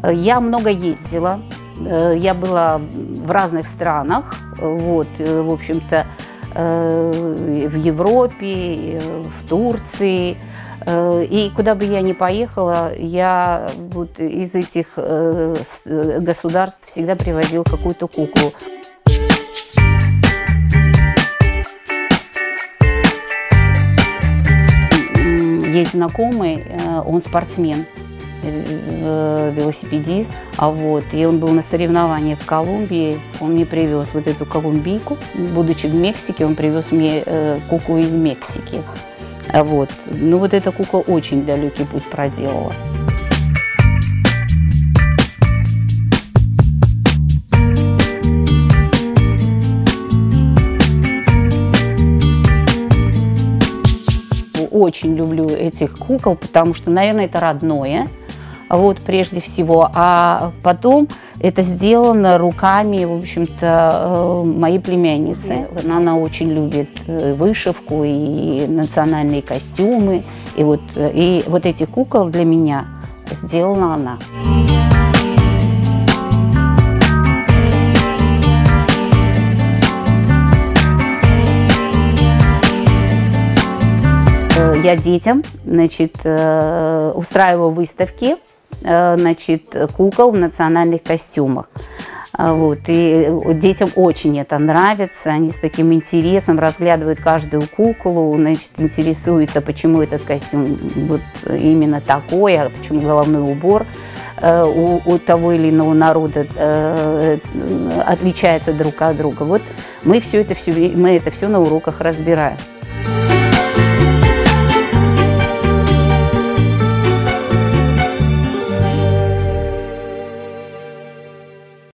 Я много ездила, я была в разных странах, вот, в общем-то, в Европе, в Турции. И куда бы я ни поехала, я вот из этих государств всегда привозила какую-то куклу. Есть знакомый, он спортсмен, велосипедист, и он был на соревнованиях в Колумбии, он мне привез вот эту колумбийку, будучи в Мексике, он привез мне куклу из Мексики, Ну вот эта кукла очень далекий путь проделала. Очень люблю этих кукол, потому что, наверное, это родное, прежде всего, а потом это сделано руками, в общем-то, моей племянницы. Она очень любит вышивку и национальные костюмы, и вот эти кукол для меня сделала она. Я детям, устраиваю выставки, кукол в национальных костюмах. И детям очень это нравится, они с таким интересом разглядывают каждую куклу, интересуются, почему этот костюм именно такой, а почему головной убор у того или иного народа отличается друг от друга. Мы это все на уроках разбираем.